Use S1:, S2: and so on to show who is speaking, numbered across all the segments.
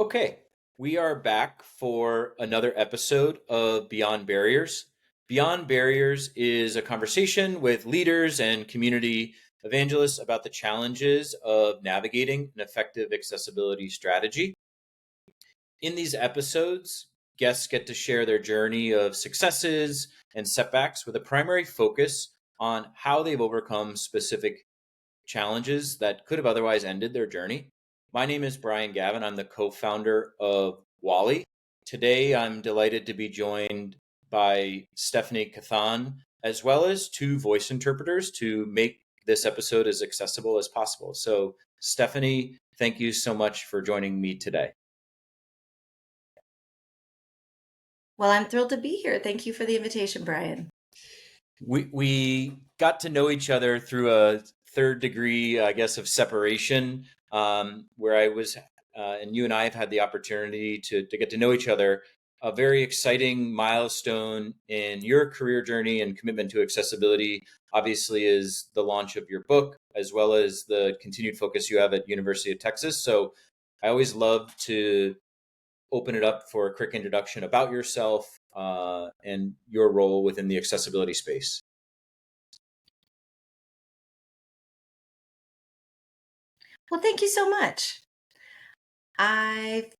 S1: Okay, we are back for another episode of Beyond Barriers. Beyond Barriers is a conversation with leaders and community evangelists about the challenges of navigating an effective accessibility strategy. In these episodes, guests get to share their journey of successes and setbacks with a primary focus on how they've overcome specific challenges that could have otherwise ended their journey. My name is Brian Gavin. I'm the co-founder of Wally. Today, I'm delighted to be joined by Stephanie Cathan, as well as two voice interpreters to make this episode as accessible as possible. So, Stephanie, thank you so much for joining me today.
S2: Well, I'm thrilled to be here. Thank you for the invitation, Brian.
S1: We got to know each other through a third degree, I guess, of separation, where I was, and you and I have had the opportunity to get to know each other. A very exciting milestone in your career journey and commitment to accessibility, obviously, is the launch of your book, as well as the continued focus you have at University of Texas. So I always love to open it up for a quick introduction about yourself and your role within the accessibility space.
S2: Well, thank you so much. I've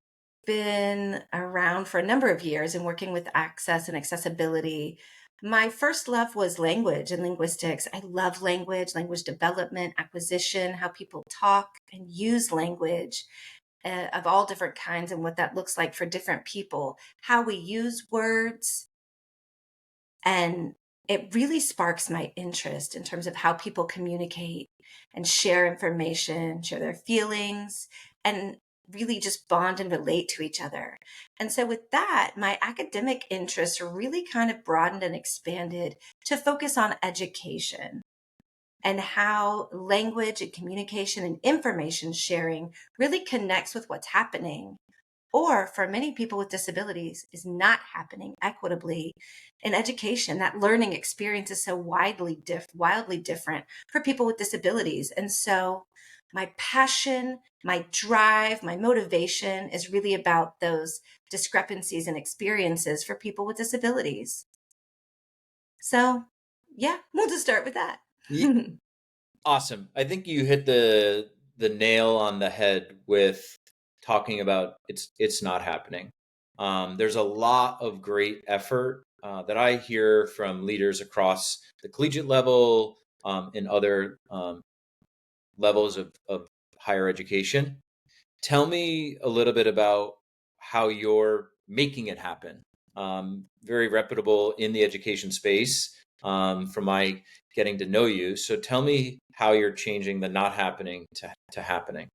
S2: been around for a number of years and working with access and accessibility. My first love was language and linguistics. I love language development, acquisition, how people talk and use language of all different kinds and what that looks like for different people, how we use words. And it really sparks my interest in terms of how people communicate and share information, share their feelings, and really just bond and relate to each other. And so, with that, my academic interests really kind of broadened and expanded to focus on education and how language and communication and information sharing really connects with what's happening or for many people with disabilities is not happening equitably in education. That learning experience is so wildly different for people with disabilities. And so my passion, my drive, my motivation is really about those discrepancies and experiences for people with disabilities. So yeah, we'll just start with that.
S1: Awesome. I think you hit the nail on the head with talking about it's not happening. There's a lot of great effort that I hear from leaders across the collegiate level and other levels of higher education. Tell me a little bit about how you're making it happen. Very reputable in the education space from my getting to know you. So tell me how you're changing the not happening to happening.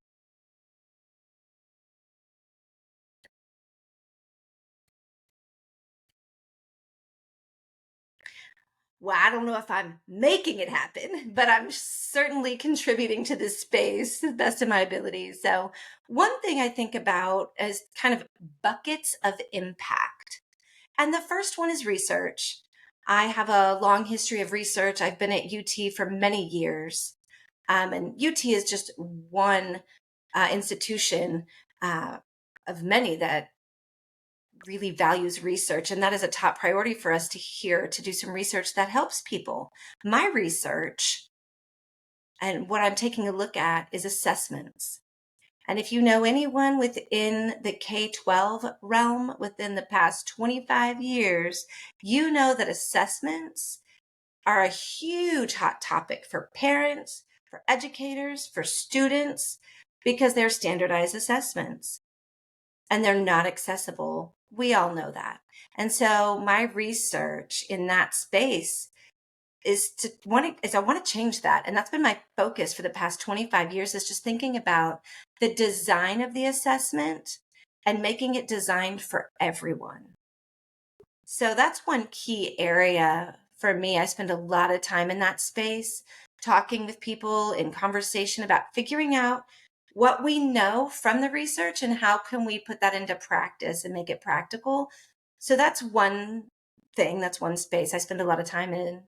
S2: Well, I don't know if I'm making it happen, but I'm certainly contributing to this space to the best of my abilities. So, one thing I think about is kind of buckets of impact. And the first one is research. I have a long history of research. I've been at UT for many years. And UT is just one institution of many that really values research, and that is a top priority for us to do some research that helps people. My research and what I'm taking a look at is assessments. And if you know anyone within the K-12 realm within the past 25 years, you know that assessments are a huge hot topic for parents, for educators, for students, because they're standardized assessments and they're not accessible. We all know that. And so my research in that space I want to change that. And that's been my focus for the past 25 years is just thinking about the design of the assessment and making it designed for everyone. So that's one key area for me. I spend a lot of time in that space, talking with people in conversation about figuring out what we know from the research and how can we put that into practice and make it practical. So that's one thing, that's one space I spend a lot of time in.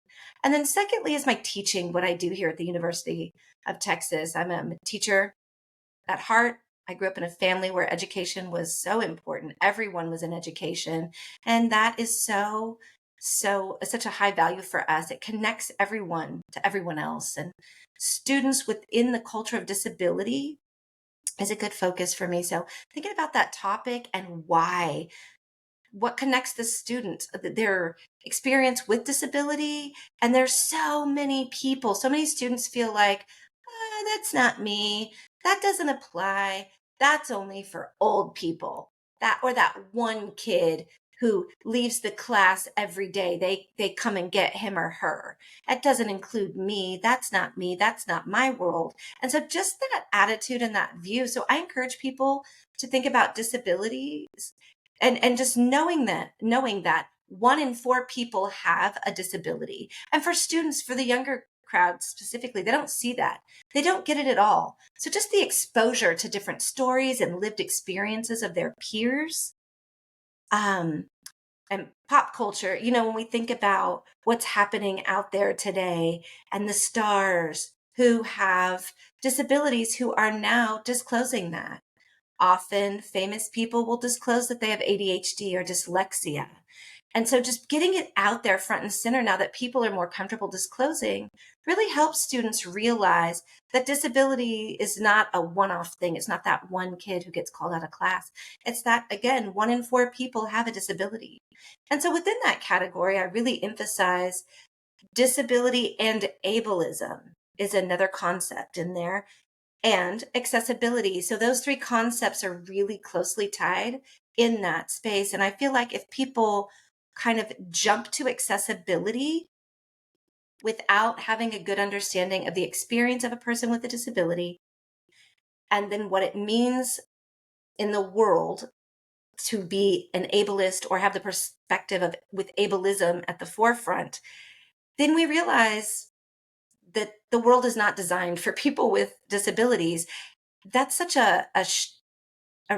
S2: And then secondly is my teaching, what I do here at the University of Texas. I'm a teacher at heart. I grew up in a family where education was so important. Everyone was in education. And that is such a high value for us. It connects everyone to everyone else. And students within the culture of disability is a good focus for me. So thinking about that topic and why, what connects the student, their experience with disability. And there's so many people, so many students feel like, that's not me. That doesn't apply. That's only for old people. That, or that one kid who leaves the class every day. They come and get him or her. That doesn't include me. That's not me. That's not my world. And so just that attitude and that view. So I encourage people to think about disabilities and just knowing that 1 in 4 people have a disability. And for students, for the younger crowd specifically, they don't see that. They don't get it at all. So just the exposure to different stories and lived experiences of their peers, um, and pop culture, when we think about what's happening out there today and the stars who have disabilities who are now disclosing that. Often famous people will disclose that they have ADHD or dyslexia. And so just getting it out there front and center now that people are more comfortable disclosing really helps students realize that disability is not a one-off thing. It's not that one kid who gets called out of class. It's that, again, 1 in 4 people have a disability. And so within that category, I really emphasize disability and ableism is another concept in there, and accessibility. So those 3 concepts are really closely tied in that space. And I feel like if people kind of jump to accessibility without having a good understanding of the experience of a person with a disability and then what it means in the world to be an ableist or have the perspective of with ableism at the forefront, then we realize that the world is not designed for people with disabilities. That's such a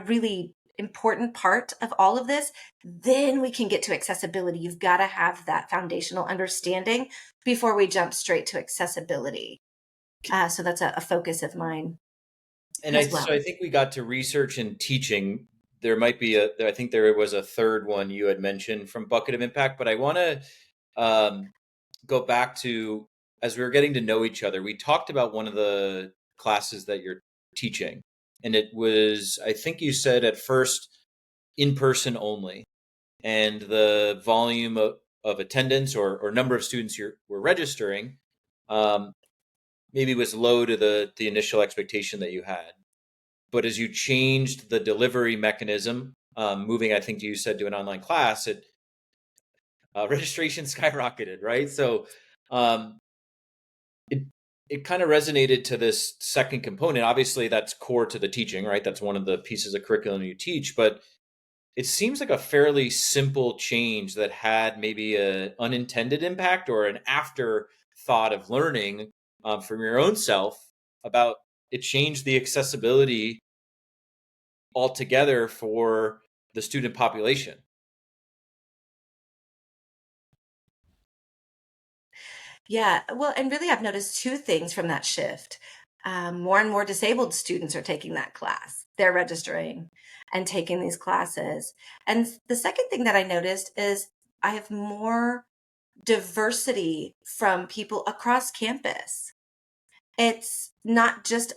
S2: really important part of all of this. Then we can get to accessibility. You've got to have that foundational understanding before we jump straight to accessibility. So that's a focus of mine
S1: And
S2: as
S1: so I
S2: well.
S1: think we got to research and teaching. There might be I think there was a third one you had mentioned from Bucket of Impact, but I want to um, go back to, as we were getting to know each other, we talked about one of the classes that you're teaching. And it was, I think you said at first, in person only. And the volume of attendance or number of students you were registering um, maybe was low to the initial expectation that you had. But as you changed the delivery mechanism, moving, I think you said, to an online class, registration skyrocketed, right? So um, it it kind of resonated to this second component. Obviously, that's core to the teaching, right? That's one of the pieces of curriculum you teach, but it seems like a fairly simple change that had maybe an unintended impact or an afterthought of learning from your own self about it changed the accessibility altogether for the student population.
S2: Yeah, well, and really, I've noticed 2 things from that shift. More and more disabled students are taking that class. They're registering and taking these classes. And the second thing that I noticed is I have more diversity from people across campus. It's not just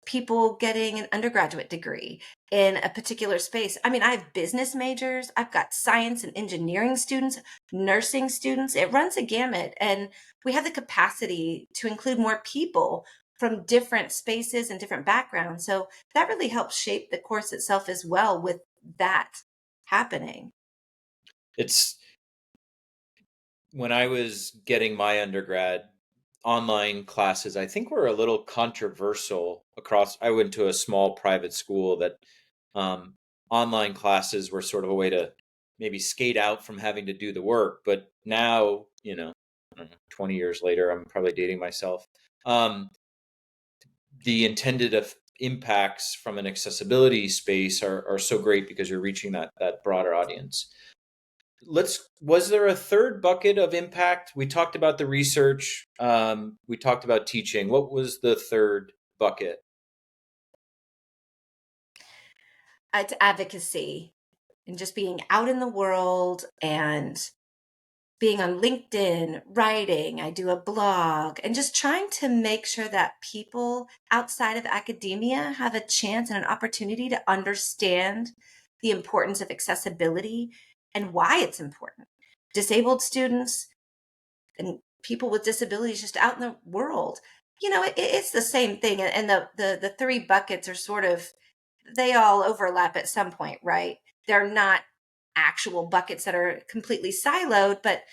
S2: people getting an undergraduate degree in a particular space. I mean, I have business majors, I've got science and engineering students, nursing students. It runs a gamut. And we have the capacity to include more people from different spaces and different backgrounds. So that really helps shape the course itself as well with that happening.
S1: It's when I was getting my undergrad, online classes, I think were a little controversial across. I went to a small private school that um, online classes were sort of a way to maybe skate out from having to do the work. But now, I don't know, 20 years later, I'm probably dating myself. Um, the intended impacts from an accessibility space are so great because you're reaching that broader audience. Was there a third bucket of impact? We talked about the research, we talked about teaching. What was the third bucket?
S2: It's advocacy and just being out in the world and being on LinkedIn, writing. I do a blog and just trying to make sure that people outside of academia have a chance and an opportunity to understand the importance of accessibility and why it's important. Disabled students and people with disabilities just out in the world, it's the same thing. And the three buckets are sort of, they all overlap at some point, right? They're not actual buckets that are completely siloed, but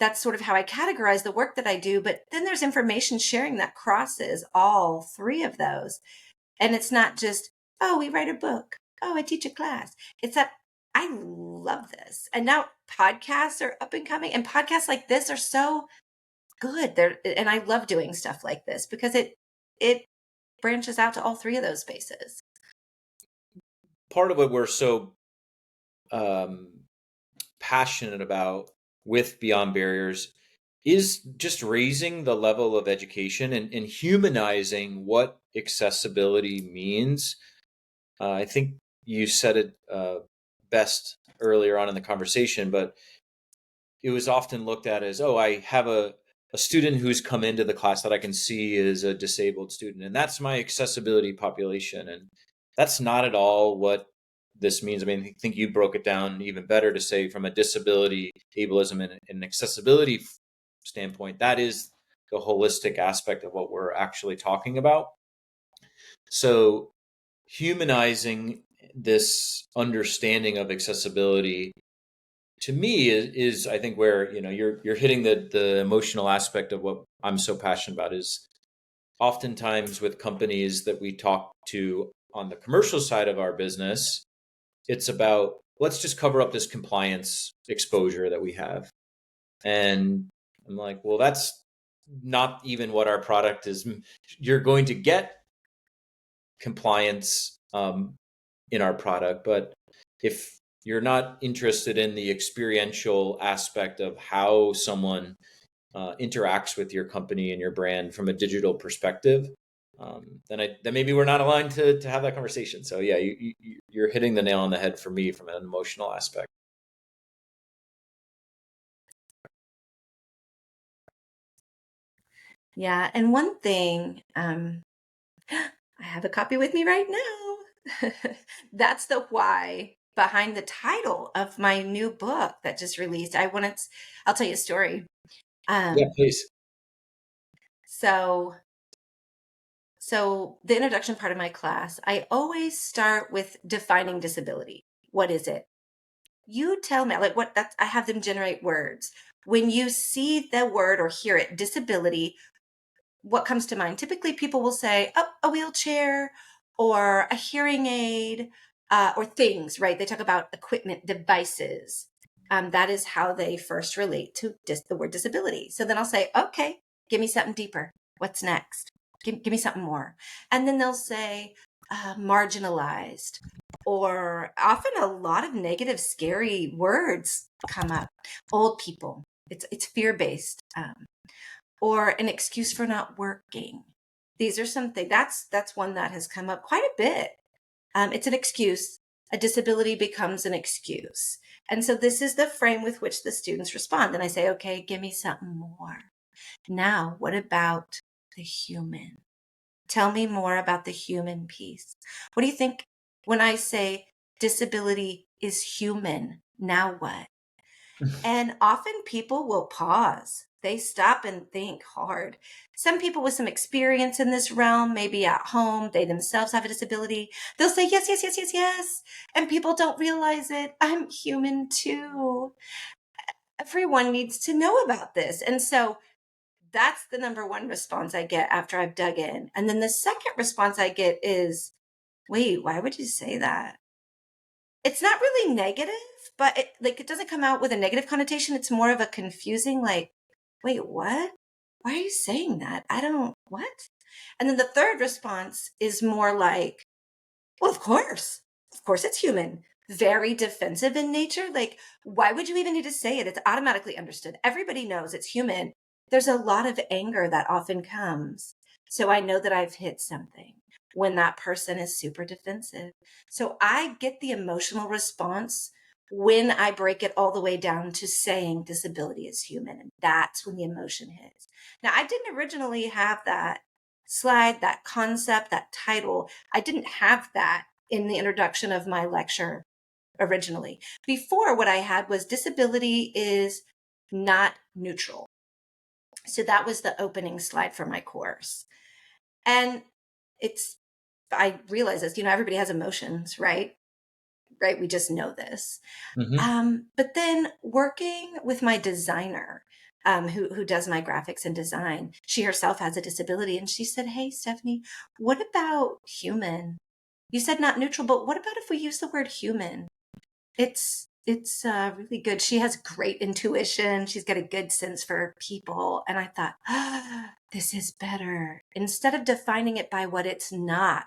S2: that's sort of how I categorize the work that I do. But then there's information sharing that crosses all three of those. And it's not just, oh, we write a book. Oh, I teach a class. It's that I love this. And now podcasts are up and coming, and podcasts like this are so good. And I love doing stuff like this because it branches out to all three of those spaces.
S1: Part of what we're so um, passionate about with Beyond Barriers is just raising the level of education and humanizing what accessibility means. I think you said it best earlier on in the conversation, but it was often looked at as, oh, I have a student who's come into the class that I can see is a disabled student, and that's my accessibility population. And that's not at all what this means. I mean, I think you broke it down even better to say from a disability, ableism, and an accessibility standpoint, that is the holistic aspect of what we're actually talking about. So humanizing this understanding of accessibility to me is I think where you're hitting the emotional aspect of what I'm so passionate about. Is oftentimes with companies that we talk to on the commercial side of our business, it's about, let's just cover up this compliance exposure that we have. And I'm like, well, that's not even what our product is. You're going to get compliance in our product, but if you're not interested in the experiential aspect of how someone interacts with your company and your brand from a digital perspective, then maybe we're not aligned to have that conversation. So yeah, you're hitting the nail on the head for me from an emotional aspect.
S2: Yeah. And one thing, I have a copy with me right now. That's the why behind the title of my new book that just released. I'll tell you a story.
S1: Yeah,
S2: Um,
S1: please.
S2: so so the introduction part of my class, I always start with defining disability. What is it? You tell me, like, what that's, I have them generate words. When you see the word or hear it, disability, what comes to mind? Typically, people will say, oh, a wheelchair or a hearing aid, or things, right? They talk about equipment, devices. That is how they first relate to the word disability. So then I'll say, okay, give me something deeper. What's next? Give me something more. And then they'll say, marginalized, or often a lot of negative, scary words come up. Old people. It's fear based. Or an excuse for not working. These are something that's one that has come up quite a bit. It's an excuse. A disability becomes an excuse. And so this is the frame with which the students respond. And I say, okay, give me something more. Now, what about the human? Tell me more about the human piece. What do you think when I say disability is human? Now what? And often people will pause. They stop and think hard. Some people with some experience in this realm, maybe at home, they themselves have a disability. They'll say, yes, yes, yes, yes, yes. And people don't realize it. I'm human too. Everyone needs to know about this. And so that's the number one response I get after I've dug in. And then the second response I get is, wait, why would you say that? It's not really negative, but it doesn't come out with a negative connotation. It's more of a confusing, like, wait, what? Why are you saying that? I don't, what? And then the third response is more like, well, of course. Of course it's human. Very defensive in nature. Like, why would you even need to say it? It's automatically understood. Everybody knows it's human. There's a lot of anger that often comes. So I know that I've hit something. when that person is super defensive. So I get the emotional response when I break it all the way down to saying disability is human. And that's when the emotion hits. Now, I didn't originally have that slide, that concept, that title. I didn't have that in the introduction of my lecture originally. Before, what I had was disability is not neutral. So that was the opening slide for my course. And I realize this, everybody has emotions, right? Right. We just know this.
S1: Hmm.
S2: But then working with my designer, who does my graphics and design, she herself has a disability. And she said, "Hey, Stephanie, what about human? You said not neutral, but what about if we use the word human? It's really good. She has great intuition. She's got a good sense for people." And I thought, this is better. Instead of defining it by what it's not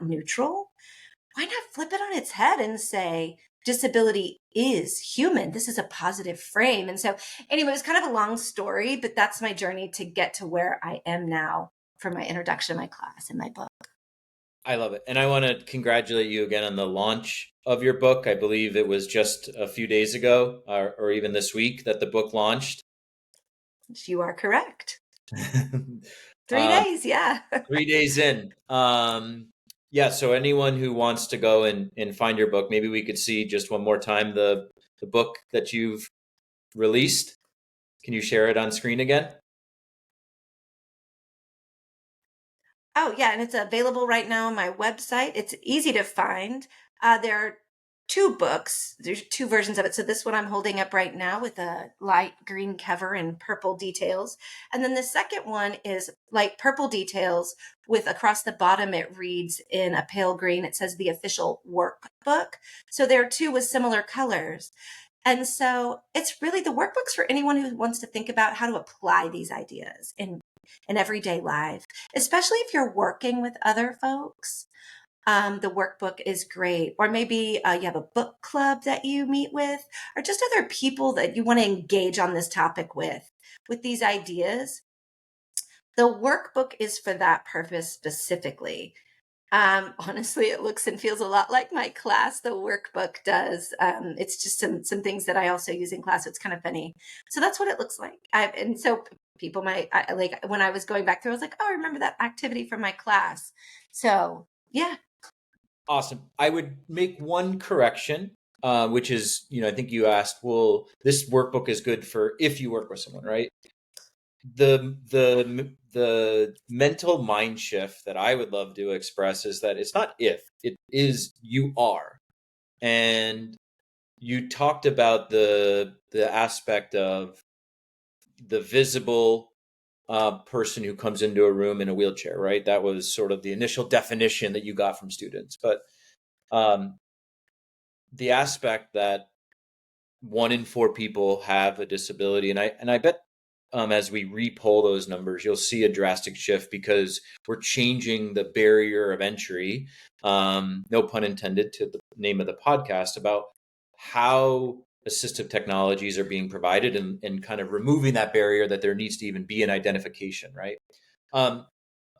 S2: neutral. Why not flip it on its head and say disability is human? This is a positive frame. And so, anyway, it was kind of a long story, but that's my journey to get to where I am now for my introduction to my class in my book.
S1: I love it. And I want to congratulate you again on the launch of your book. I believe it was just a few days ago or even this week that the book launched.
S2: You are correct. 3
S1: um,
S2: days, yeah.
S1: 3 days in. Yeah, so anyone who wants to go and find your book, maybe we could see just one more time the book that you've released. Can you share it on screen again?
S2: Oh, yeah, and it's available right now on my website. It's easy to find. There are two books. There's two versions of it. So this one I'm holding up right now with a light green cover and purple details. And then the second one is light purple details with across the bottom it reads in a pale green. It says the official workbook. So there are two with similar colors. And so it's really the workbooks for anyone who wants to think about how to apply these ideas in everyday life, especially if you're working with other folks. The workbook is great. Or maybe you have a book club that you meet with, or just other people that you want to engage on this topic with these ideas. The workbook is for that purpose specifically. Honestly, it looks and feels a lot like my class. The workbook does. It's just some things that I also use in class. It's kind of funny. So that's what it looks like. And so people might like when I was going back through, I was like, oh, I remember that activity from my class. So yeah.
S1: Awesome. I would make one correction, which is, I think you asked, well, this workbook is good for if you work with someone, right? The mental mind shift that I would love to express is that it's not if, it is you are. And you talked about the aspect of the visible person who comes into a room in a wheelchair, right? That was sort of the initial definition that you got from students. But um, the aspect that 1 in 4 people have a disability, and I bet as we repoll those numbers, you'll see a drastic shift because we're changing the barrier of entry. No pun intended to the name of the podcast about how assistive technologies are being provided and kind of removing that barrier that there needs to even be an identification, right? Um,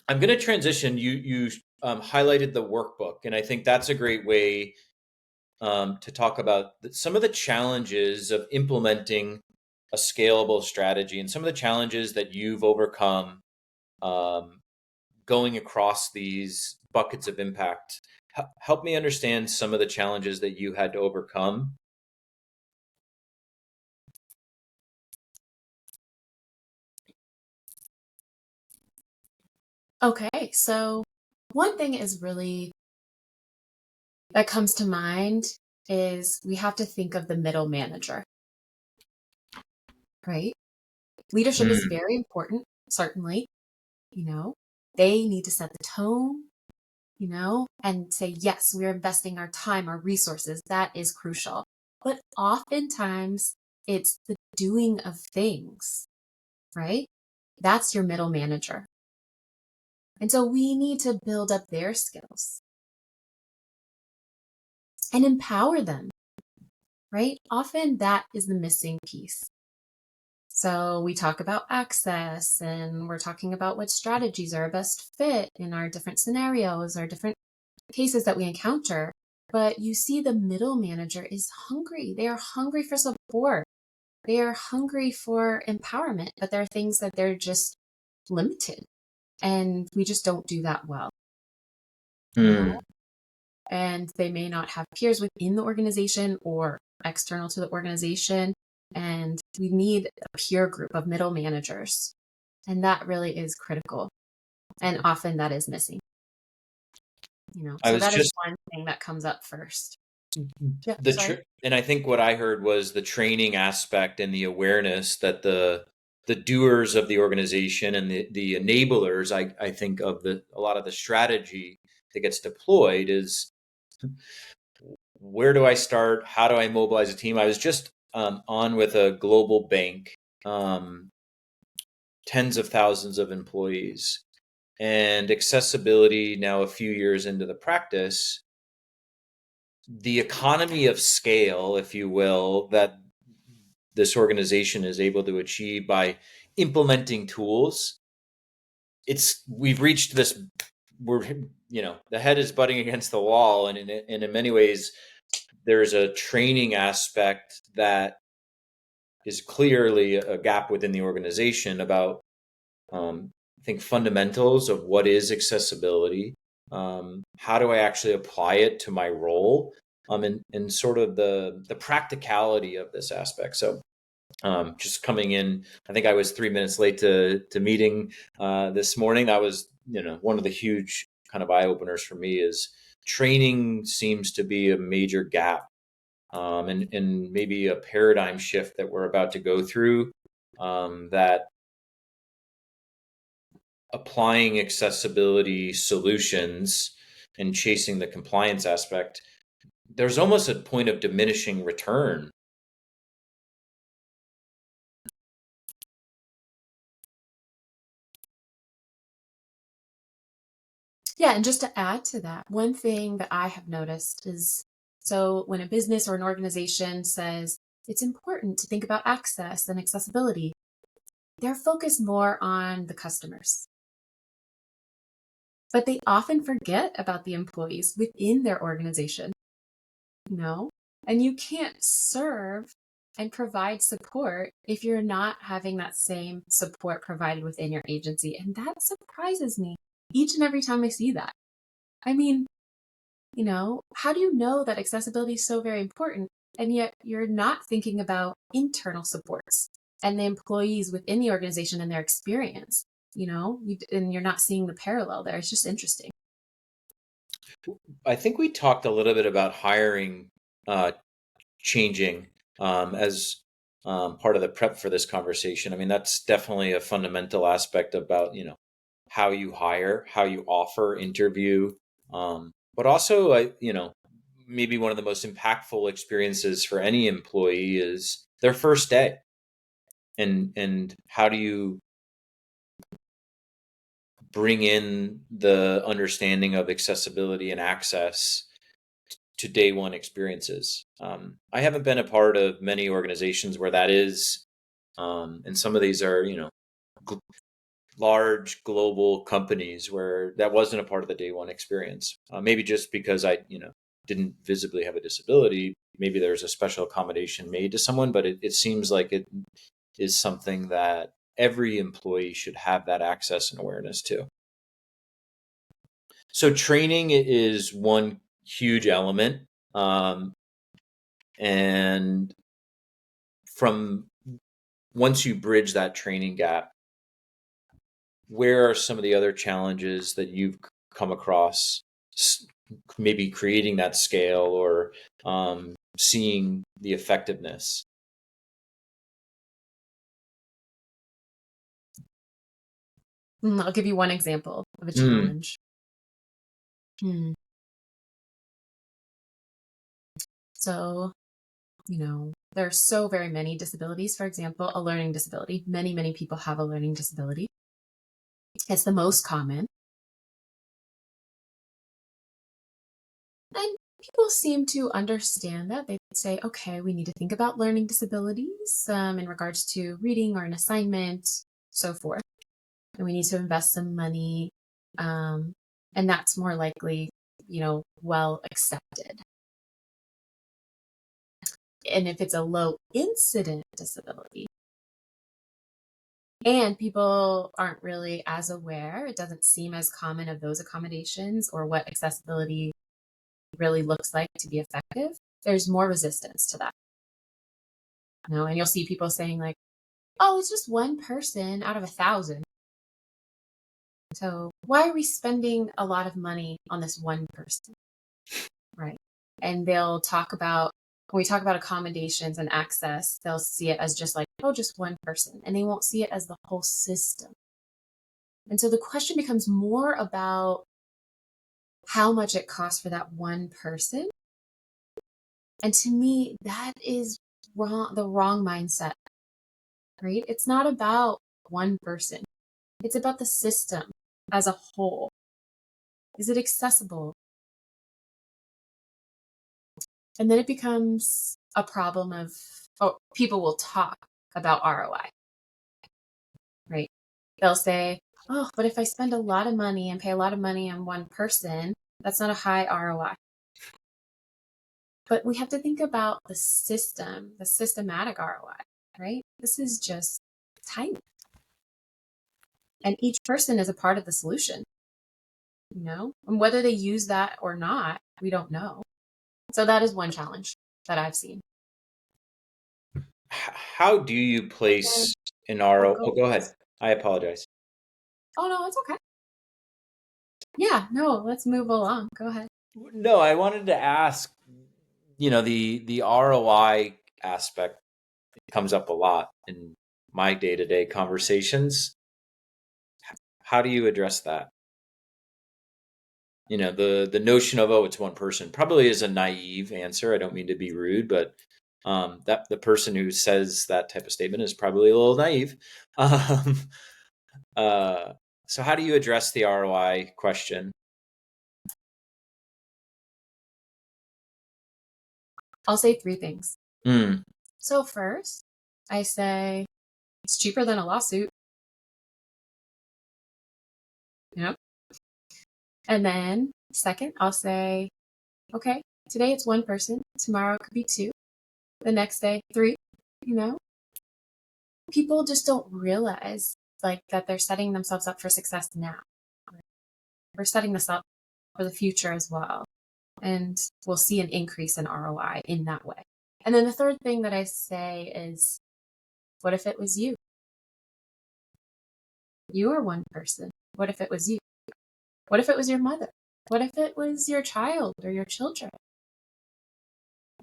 S1: I'm going to transition. You highlighted the workbook, and I think that's a great way to talk about some of the challenges of implementing a scalable strategy and some of the challenges that you've overcome um, going across these buckets of impact. Help me understand some of the challenges that you had to overcome.
S3: Okay, so one thing is really that comes to mind is we have to think of the middle manager, right? Leadership is
S1: Mm.
S3: very important, certainly. They need to set the tone, and say, yes, we're investing our time, our resources. That is crucial. But oftentimes it's the doing of things, right? That's your middle manager. And so we need to build up their skills and empower them, right? Often that is the missing piece. So we talk about access, and we're talking about what strategies are a best fit in our different scenarios or different cases that we encounter. But you see the middle manager is hungry. They are hungry for support. They are hungry for empowerment, but there are things that they're just limited. And we just don't do that well. You know? And they may not have peers within the organization or external to the organization. And we need a peer group of middle managers. And that really is critical. And often that is missing.
S1: I
S3: So
S1: was
S3: that is
S1: just
S3: one thing that comes up first. Yeah,
S1: and I think what I heard was the training aspect and the awareness that the doers of the organization and the enablers, I think of a lot of the strategy that gets deployed is, where do I start? How do I mobilize a team? I was just on with a global bank, tens of thousands of employees, and accessibility now a few years into the practice, the economy of scale, if you will, that this organization is able to achieve by implementing tools. We've reached this, we're, the head is butting against the wall. And in many ways, there's a training aspect that is clearly a gap within the organization about, I think, fundamentals of what is accessibility. How do I actually apply it to my role? And sort of the practicality of this aspect. So just coming in, I think I was 3 minutes late to meeting this morning. That was, one of the huge kind of eye openers for me is training seems to be a major gap, and maybe a paradigm shift that we're about to go through, that applying accessibility solutions and chasing the compliance aspect, there's almost a point of diminishing return.
S3: Yeah, and just to add to that, one thing that I have noticed is, so when a business or an organization says it's important to think about access and accessibility, they're focused more on the customers. But they often forget about the employees within their organization, And you can't serve and provide support if you're not having that same support provided within your agency. And that surprises me each and every time I see that. I mean, how do you know that accessibility is so very important, and yet you're not thinking about internal supports and the employees within the organization and their experience, and you're not seeing the parallel there. It's just interesting.
S1: I think we talked a little bit about hiring changing as part of the prep for this conversation. I mean, that's definitely a fundamental aspect about, how you hire, how you offer, interview, but also, maybe one of the most impactful experiences for any employee is their first day. And how do you bring in the understanding of accessibility and access to day one experiences? I haven't been a part of many organizations where that is, and some of these are, large global companies where that wasn't a part of the day one experience. Maybe just because I, didn't visibly have a disability, maybe there's a special accommodation made to someone, but it seems like it is something that every employee should have that access and awareness to. So training is one huge element. And from once you bridge that training gap, where are some of the other challenges that you've come across, maybe creating that scale or seeing the effectiveness?
S3: I'll give you one example of a challenge. So, there are so very many disabilities. For example, a learning disability. Many, many people have a learning disability. It's the most common. And people seem to understand that. They say, okay, we need to think about learning disabilities in regards to reading or an assignment, so forth. And we need to invest some money. And that's more likely, well accepted. And if it's a low incident disability, and people aren't really as aware, it doesn't seem as common of those accommodations or what accessibility really looks like to be effective, there's more resistance to that. And you'll see people saying like, oh, it's just one person out of 1,000. So why are we spending a lot of money on this one person? Right. And they'll talk about, when we talk about accommodations and access, they'll see it as just like, oh, just one person. And they won't see it as the whole system. And so the question becomes more about how much it costs for that one person. And to me, that is the wrong mindset, right? It's not about one person. It's about the system as a whole. Is it accessible? And then it becomes a problem of, people will talk about ROI, right? They'll say, oh, but if I spend a lot of money and pay a lot of money on one person, that's not a high ROI. But we have to think about the system, the systematic ROI, right? This is just tiny. And each person is a part of the solution, and whether they use that or not, we don't know. So that is one challenge that I've seen.
S1: How do you place an RO? Oh, go ahead. I apologize.
S3: Oh, no, it's okay. Yeah, no, let's move along. Go ahead.
S1: No, I wanted to ask, the ROI aspect comes up a lot in my day-to-day conversations. How do you address that? The notion of, oh, it's one person probably is a naive answer. I don't mean to be rude, but that the person who says that type of statement is probably a little naive. So how do you address the ROI question?
S3: I'll say 3 things.
S1: Mm.
S3: So first, I say it's cheaper than a lawsuit. Yep. And then second, I'll say, okay, today it's one person, tomorrow it could be 2, the next day 3, People just don't realize that they're setting themselves up for success now. We're setting this up for the future as well. And we'll see an increase in ROI in that way. And then the third thing that I say is, what if it was you? You are one person. What if it was you? What if it was your mother? What if it was your child or your children?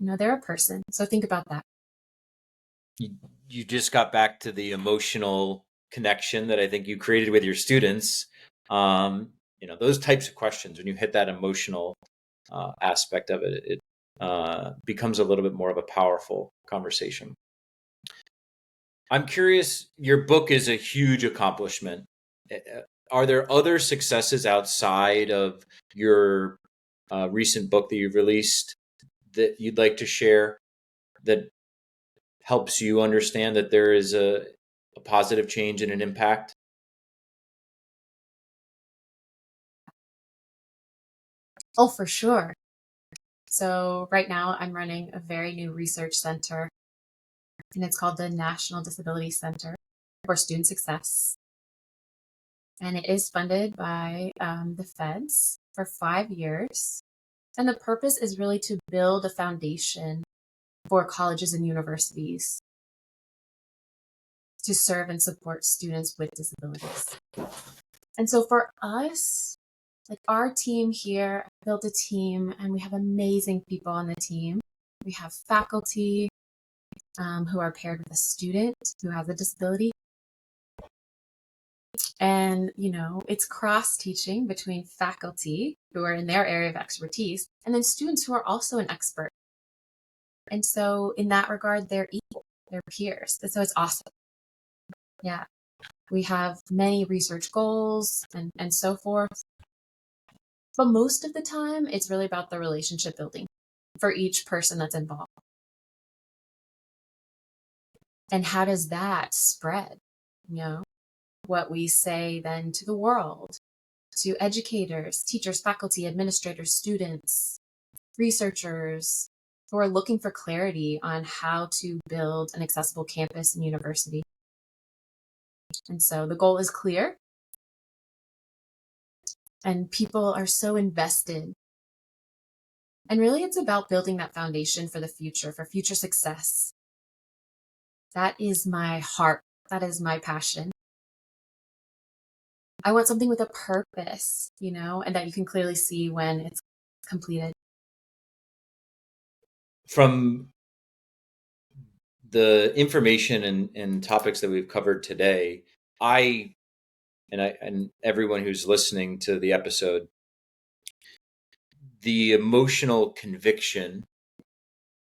S3: They're a person. So think about that.
S1: You just got back to the emotional connection that I think you created with your students. Those types of questions, when you hit that emotional aspect of it, it becomes a little bit more of a powerful conversation. I'm curious, your book is a huge accomplishment. Are there other successes outside of your recent book that you've released that you'd like to share that helps you understand that there is a positive change and an impact?
S3: Oh, for sure. So right now I'm running a very new research center, and it's called the National Disability Center for Student Success. And it is funded by the feds for 5 years. And the purpose is really to build a foundation for colleges and universities to serve and support students with disabilities. And so for us, our team here, I built a team, and we have amazing people on the team. We have faculty who are paired with a student who has a disability. And, it's cross-teaching between faculty who are in their area of expertise and then students who are also an expert. And so in that regard, they're equal, they're peers. And so it's awesome. Yeah. We have many research goals and so forth. But most of the time, it's really about the relationship building for each person that's involved. And how does that spread? What we say then to the world, to educators, teachers, faculty, administrators, students, researchers who are looking for clarity on how to build an accessible campus and university. And so the goal is clear, and people are so invested. And really, it's about building that foundation for the future, for future success. That is my heart. That is my passion. I want something with a purpose, and that you can clearly see when it's completed.
S1: From the information and topics that we've covered today, I and everyone who's listening to the episode, the emotional conviction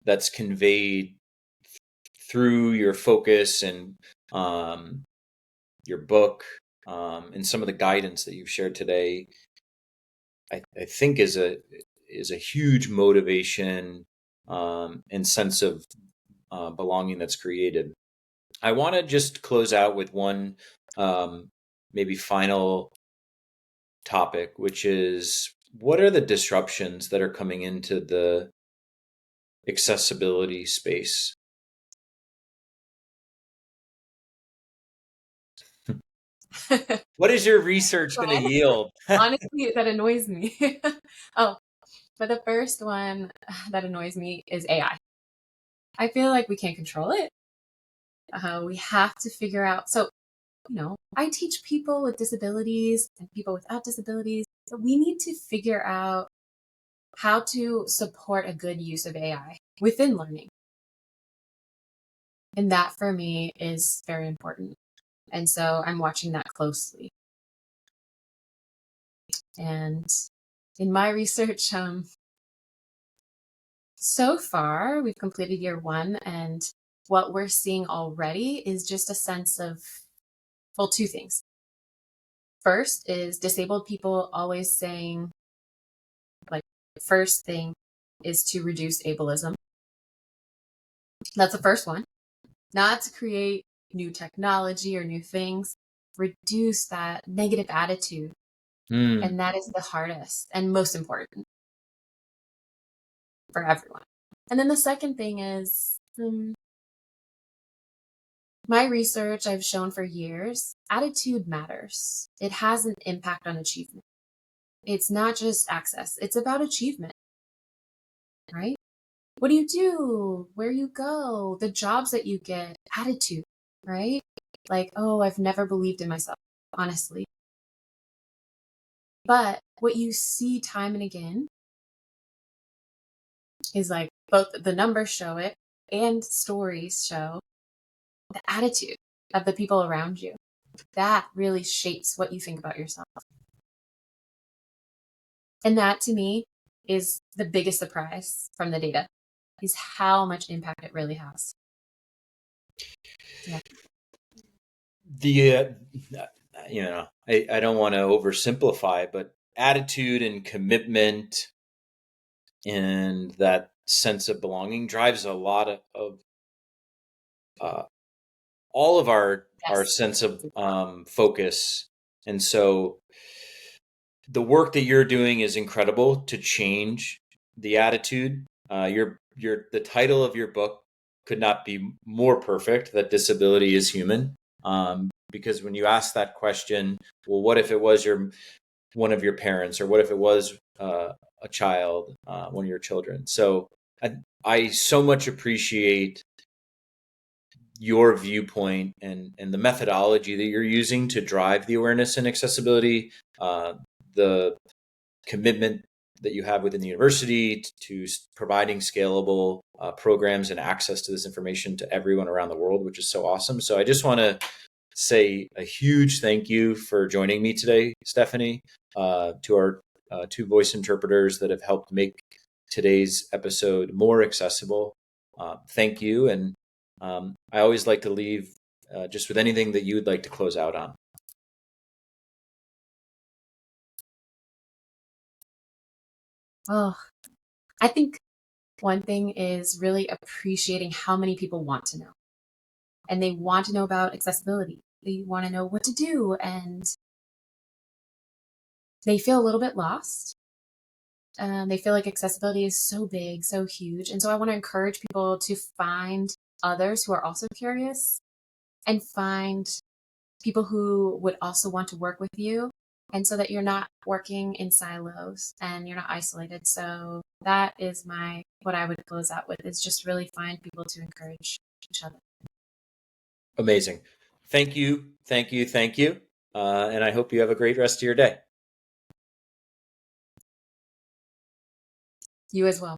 S1: that's conveyed through your focus and your book and some of the guidance that you've shared today, I think is a huge motivation and sense of belonging that's created. I want to just close out with one maybe final topic, which is, what are the disruptions that are coming into the accessibility space? What is your research going to yield?
S3: Honestly, that annoys me. Oh, but the first one that annoys me is AI. I feel like we can't control it. We have to figure out. So, I teach people with disabilities and people without disabilities. So we need to figure out how to support a good use of AI within learning. And that for me is very important. And so I'm watching that closely. And in my research, so far we've completed year 1, and what we're seeing already is just a sense of, well, 2 things. First is disabled people always saying, like, first thing is to reduce ableism. That's the first one. Not to create new technology or new things, reduce that negative attitude. And that is the hardest and most important for everyone. And then the second thing is, my research I've shown for years, attitude matters. It has an impact on achievement. It's not just access, it's about achievement, right? What do? Where you go? The jobs that you get, attitude, right? Like, oh, I've never believed in myself, honestly. But what you see time and again is, like, both the numbers show it and stories show the attitude of the people around you. That really shapes what you think about yourself. And that, to me, is the biggest surprise from the data, is how much impact it really has. Yeah.
S1: I don't want to oversimplify, but attitude and commitment and that sense of belonging drives a lot of all of our sense of focus. And so the work that you're doing is incredible to change the attitude. The title of your book could not be more perfect, that disability is human. Because when you ask that question, well, what if it was one of your parents, or what if it was a child, one of your children? So I so much appreciate your viewpoint and the methodology that you're using to drive the awareness and accessibility, the commitment that you have within the university to providing scalable programs and access to this information to everyone around the world, which is so awesome. So I just want to say a huge thank you for joining me today, Stephanie, to our 2 voice interpreters that have helped make today's episode more accessible. Thank you. And I always like to leave just with anything that you would like to close out on.
S3: Oh, I think one thing is really appreciating how many people want to know. And they want to know about accessibility. They want to know what to do, and they feel a little bit lost. They feel like accessibility is so big, so huge. And so I want to encourage people to find others who are also curious and find people who would also want to work with you. And so that you're not working in silos and you're not isolated. So that is what I would close out with, is just really find people to encourage each other.
S1: Amazing. Thank you. Thank you. Thank you. And I hope you have a great rest of your day.
S3: You as well.